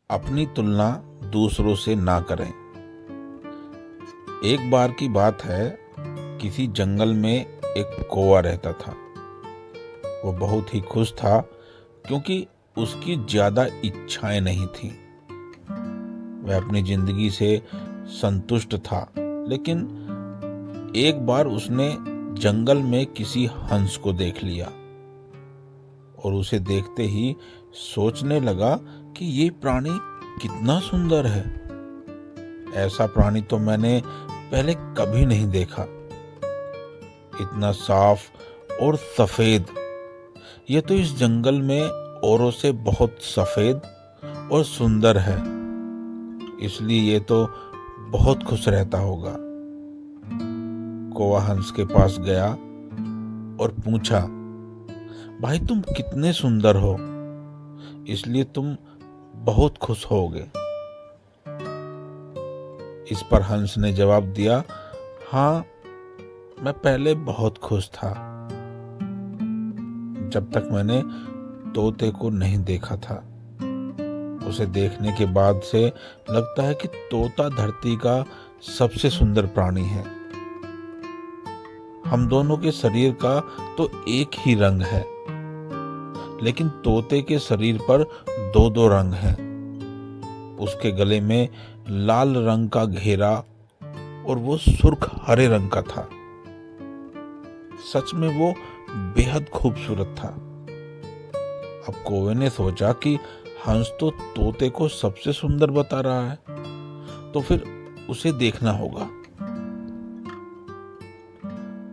अपनी तुलना दूसरों से ना करें। एक बार की बात है, किसी जंगल में एक कौवा रहता था। वो बहुत ही खुश था क्योंकि उसकी ज्यादा इच्छाएं नहीं थीं। वह अपनी जिंदगी से संतुष्ट था, लेकिन एक बार उसने जंगल में किसी हंस को देख लिया और उसे देखते ही सोचने लगा कि ये प्राणी कितना सुंदर है। ऐसा प्राणी तो मैंने पहले कभी नहीं देखा। इतना साफ और सफेद। ये तो इस जंगल में औरों से बहुत सफेद और सुंदर है, इसलिए ये तो बहुत खुश रहता होगा। कौवा हंस के पास गया और पूछा, भाई तुम कितने सुंदर हो, इसलिए तुम बहुत खुश होगे। इस पर हंस ने जवाब दिया, हाँ, मैं पहले बहुत खुश था, जब तक मैंने तोते को नहीं देखा था। उसे देखने के बाद से लगता है कि तोता धरती का सबसे सुंदर प्राणी है। हम दोनों के शरीर का तो एक ही रंग है, लेकिन तोते के शरीर पर दो दो रंग हैं। उसके गले में लाल रंग का घेरा और वो सुर्ख हरे रंग का था। सच में वो बेहद खूबसूरत था। अब कौवे ने सोचा कि हंस तो तोते को सबसे सुंदर बता रहा है, तो फिर उसे देखना होगा।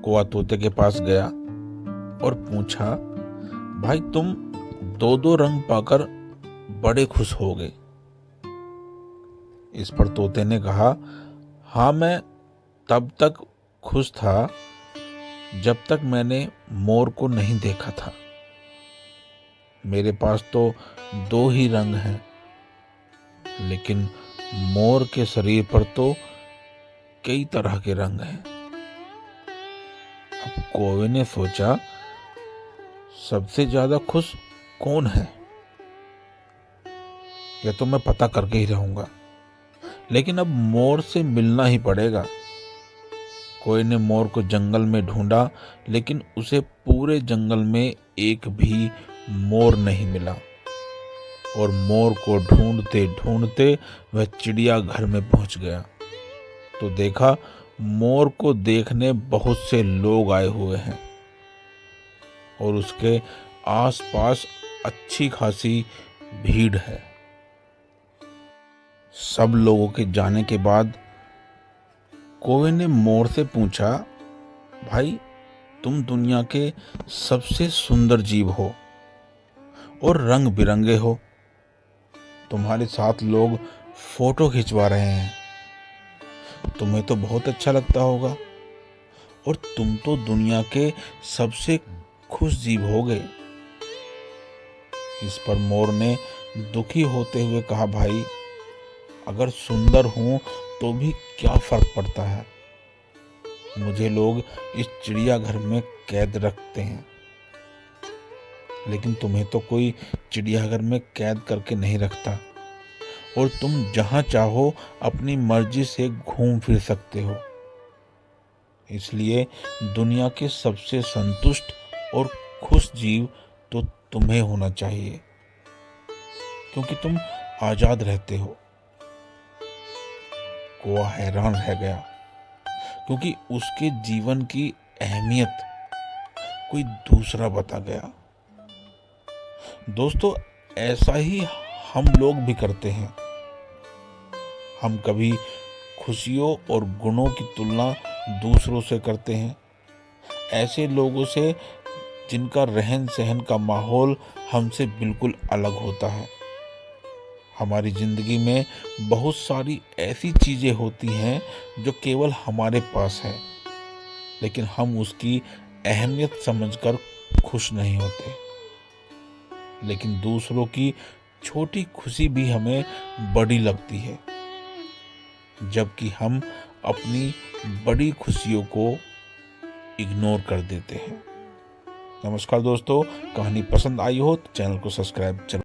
कौवा तोते के पास गया और पूछा, भाई तुम दो दो रंग पाकर बड़े खुश हो गए। इस पर तोते ने कहा, हाँ, मैं तब तक खुश था जब तक मैंने मोर को नहीं देखा था। मेरे पास तो दो ही रंग हैं, लेकिन मोर के शरीर पर तो कई तरह के रंग हैं। अब कौवे ने सोचा, सबसे ज्यादा खुश कौन है, यह तो मैं पता करके ही रहूंगा, लेकिन अब मोर से मिलना ही पड़ेगा। कौवे ने मोर को जंगल में ढूंढा, लेकिन उसे पूरे जंगल में एक भी मोर नहीं मिला। और मोर को ढूंढते ढूंढते वह चिड़ियाघर में पहुंच गया, तो देखा मोर को देखने बहुत से लोग आए हुए हैं और उसके आसपास अच्छी खासी भीड़ है। सब लोगों के जाने के बाद कौवे ने मोर से पूछा, भाई तुम दुनिया के सबसे सुंदर जीव हो और रंग बिरंगे हो। तुम्हारे साथ लोग फोटो खिंचवा रहे हैं, तुम्हें तो बहुत अच्छा लगता होगा और तुम तो दुनिया के सबसे खुश जीव हो गए। इस पर मोर ने दुखी होते हुए कहा, भाई अगर सुंदर हूं तो भी क्या फर्क पड़ता है, मुझे लोग इस चिड़ियाघर में कैद रखते हैं, लेकिन तुम्हें तो कोई चिड़ियाघर में कैद करके नहीं रखता और तुम जहां चाहो अपनी मर्जी से घूम फिर सकते हो। इसलिए दुनिया के सबसे संतुष्ट और खुश जीव तो तुम्हें होना चाहिए, क्योंकि तुम आजाद रहते हो। कौवा हैरान रह गया, क्योंकि उसके जीवन की अहमियत कोई दूसरा बता गया। दोस्तों, ऐसा ही हम लोग भी करते हैं। हम कभी खुशियों और गुणों की तुलना दूसरों से करते हैं, ऐसे लोगों से जिनका रहन सहन का माहौल हमसे बिल्कुल अलग होता है। हमारी जिंदगी में बहुत सारी ऐसी चीजें होती हैं जो केवल हमारे पास है, लेकिन हम उसकी अहमियत समझकर खुश नहीं होते। लेकिन दूसरों की छोटी खुशी भी हमें बड़ी लगती है, जबकि हम अपनी बड़ी खुशियों को इग्नोर कर देते हैं। नमस्कार दोस्तों, कहानी पसंद आई हो तो चैनल को सब्सक्राइब जरूर